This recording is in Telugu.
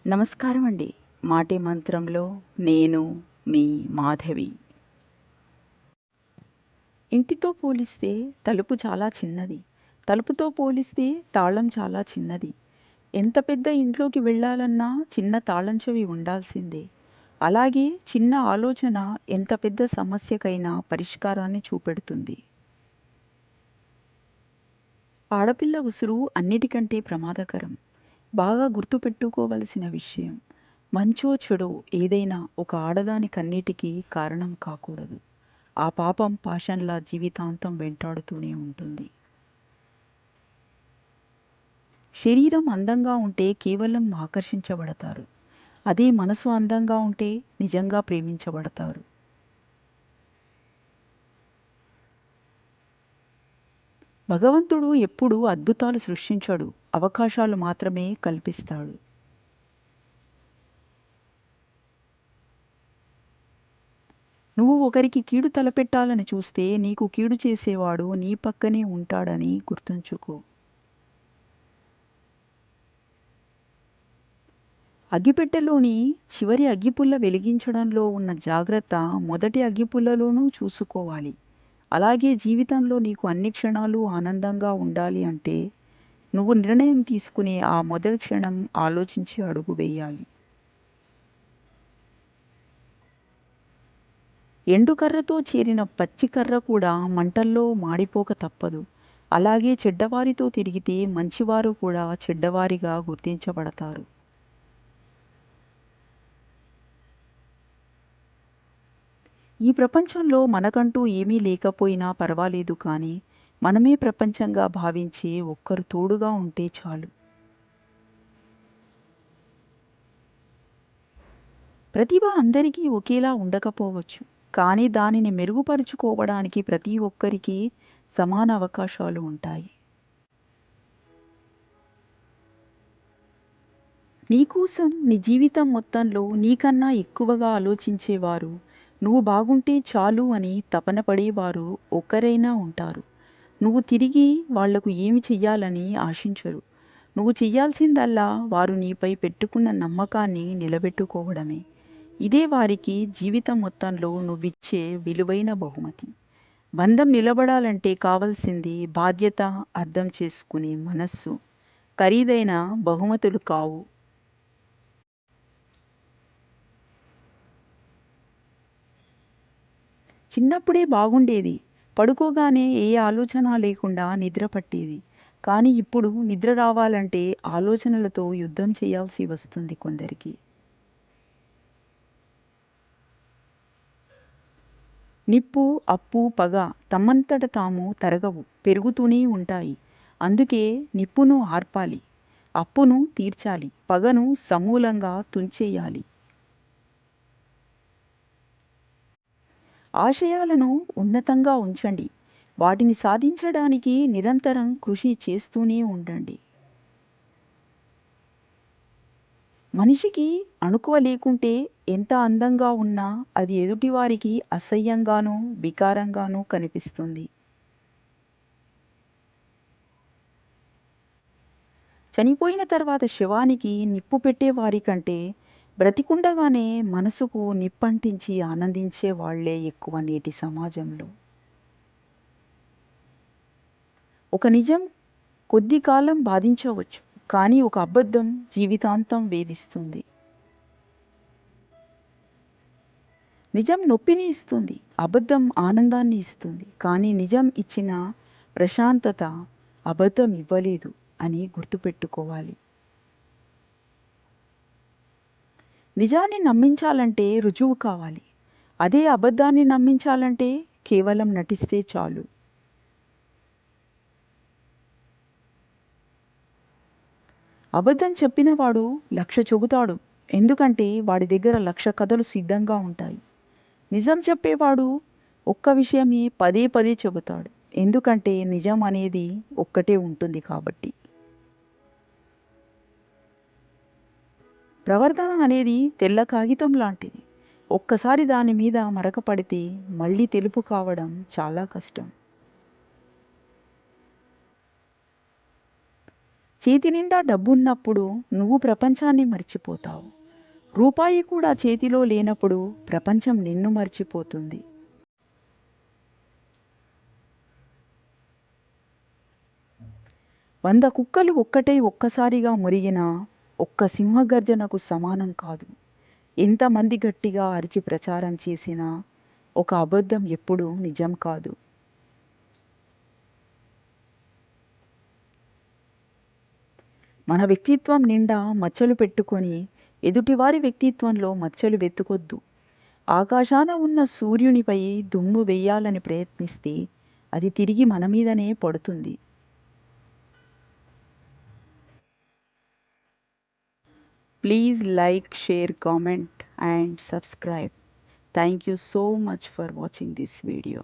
నమస్కారం అండి. మాటే మంత్రంలో నేను మీ మాధవి. ఇంటితో పోలిస్తే తలుపు చాలా చిన్నది. తలుపుతో పోలిస్తే తాళం చాలా చిన్నది. ఎంత పెద్ద ఇంట్లోకి వెళ్ళాలన్నా చిన్న తాళం చెవి ఉండాల్సిందే. అలాగే చిన్న ఆలోచన ఎంత పెద్ద సమస్యకైనా పరిష్కారాన్ని చూపెడుతుంది. ఆడపిల్ల ఉసురు అన్నిటికంటే ప్రమాదకరం. బాగా గుర్తుపెట్టుకోవలసిన విషయం. మంచో చెడో ఏదైనా ఒక ఆడదాని కన్నీటికి కారణం కాకూడదు. ఆ పాపం పాశంలా జీవితాంతం వెంటాడుతూనే ఉంటుంది. శరీరం అందంగా ఉంటే కేవలం ఆకర్షించబడతారు. అదే మనసు అందంగా ఉంటే నిజంగా ప్రేమించబడతారు. భగవంతుడు ఎప్పుడూ అద్భుతాలు సృష్టించడు, అవకాశాలు మాత్రమే కల్పిస్తాడు. నువ్వు ఒకరికి కీడు తలపెట్టాలని చూస్తే నీకు కీడు చేసేవాడు నీ పక్కనే ఉంటాడని గుర్తుంచుకో. అగ్గిపెట్టెలోని చివరి అగ్గిపుల్ల వెలిగించడంలో ఉన్న జాగ్రత్త మొదటి అగ్గిపుల్లలోనూ చూసుకోవాలి. అలాగే జీవితంలో నీకు అన్ని క్షణాలు ఆనందంగా ఉండాలి అంటే నువ్వు నిర్ణయం తీసుకునే ఆ మొదటి క్షణం ఆలోచించి అడుగు వేయాలి. ఎండుకర్రతో చేరిన పచ్చికర్ర కూడా మంటల్లో మాడిపోక తప్పదు. అలాగే చెడ్డవారితో తిరిగితే మంచివారు కూడా చెడ్డవారిగా గుర్తించబడతారు. ఈ ప్రపంచంలో మనకంటూ ఏమీ లేకపోయినా పర్వాలేదు కానీ మనమే ప్రపంచంగా భావించే ఒక్కరు తోడుగా ఉంటే చాలు. ప్రతిభ అందరికీ ఒకేలా ఉండకపోవచ్చు. కానీ దానిని మెరుగుపరుచుకోవడానికి ప్రతి ఒక్కరికి సమాన అవకాశాలు ఉంటాయి. నీకోసం నీ జీవితం మొత్తంలో నీకన్నా ఎక్కువగా ఆలోచించేవారు, నువ్వు బాగుంటే చాలు అని తపన పడేవారు ఒక్కరైనా ఉంటారు. నువ్వు తిరిగి వాళ్లకు ఏమి చెయ్యాలని ఆశించరు. నువ్వు చెయ్యాల్సిందల్లా వారు నీపై పెట్టుకున్న నమ్మకాన్ని నిలబెట్టుకోవడమే. ఇదే వారికి జీవితం మొత్తంలో నువ్విచ్చే విలువైన బహుమతి. బంధం నిలబడాలంటే కావాల్సింది బాధ్యత, అర్థం చేసుకునే మనస్సు. ఖరీదైన బహుమతులు కావు. చిన్నప్పుడే బాగుండేది. పడుకోగానే ఏ ఆలోచన లేకుండా నిద్ర పట్టేది. కానీ ఇప్పుడు నిద్ర రావాలంటే ఆలోచనలతో యుద్ధం చేయాల్సి వస్తుంది కొందరికి. నిప్పు, అప్పు, పగ తమంతట తాము తరగవు, పెరుగుతూనే ఉంటాయి. అందుకే నిప్పును ఆర్పాలి, అప్పును తీర్చాలి, పగను సమూలంగా తుంచేయాలి. ఆశయాలను ఉన్నతంగా ఉంచండి. వాటిని సాధించడానికి నిరంతరం కృషి చేస్తూనే ఉండండి. మనిషికి అణకువ లేకుంటే ఎంత అందంగా ఉన్నా అది ఎదుటివారికి అసహ్యంగానూ, వికారంగానూ కనిపిస్తుంది. చనిపోయిన తర్వాత శవానికి నిప్పు పెట్టేవారి కంటే బ్రతికుండగానే మనసుకు నిప్పంటించి ఆనందించే వాళ్లే ఎక్కువ నేటి సమాజంలో. ఒక నిజం కొద్ది కాలం బాధించవచ్చు, కానీ ఒక అబద్ధం జీవితాంతం వేధిస్తుంది. నిజం నొప్పిని ఇస్తుంది, అబద్ధం ఆనందాన్ని ఇస్తుంది. కానీ నిజం ఇచ్చిన ప్రశాంతత అబద్ధం ఇవ్వలేదు అని గుర్తుపెట్టుకోవాలి. నిజాన్ని నమ్మించాలంటే రుజువు కావాలి. అదే అబద్ధాన్ని నమ్మించాలంటే కేవలం నటిస్తే చాలు. అబద్ధం చెప్పినవాడు 1,00,000 చెబుతాడు, ఎందుకంటే వాడి దగ్గర 1,00,000 కథలు సిద్ధంగా ఉంటాయి. నిజం చెప్పేవాడు ఒక్క విషయమే పదే పదే చెబుతాడు, ఎందుకంటే నిజం అనేది ఒక్కటే ఉంటుంది కాబట్టి. ప్రవర్తన అనేది తెల్ల కాగితం లాంటిది. ఒక్కసారి దాని మీద మరక పడితే మళ్ళీ తెలుపు కావడం చాలా కష్టం. చేతి నిండా డబ్బున్నప్పుడు నువ్వు ప్రపంచాన్ని మర్చిపోతావు. రూపాయి కూడా చేతిలో లేనప్పుడు ప్రపంచం నిన్ను మర్చిపోతుంది. 100 కుక్కలు ఒక్కసారిగా మురిగినా ఒక్క సింహగర్జనకు సమానం కాదు. ఎంతమంది గట్టిగా అరిచి ప్రచారం చేసినా ఒక అబద్ధం ఎప్పుడూ నిజం కాదు. మన వ్యక్తిత్వం నిండా మచ్చలు పెట్టుకొని ఎదుటివారి వ్యక్తిత్వంలో మచ్చలు వెతుకొద్దు. ఆకాశాన ఉన్న సూర్యునిపై దుమ్ము వెయ్యాలని ప్రయత్నిస్తే అది తిరిగి మన మీదనే పడుతుంది. Please like, share, comment and subscribe. Thank you so much for watching this video.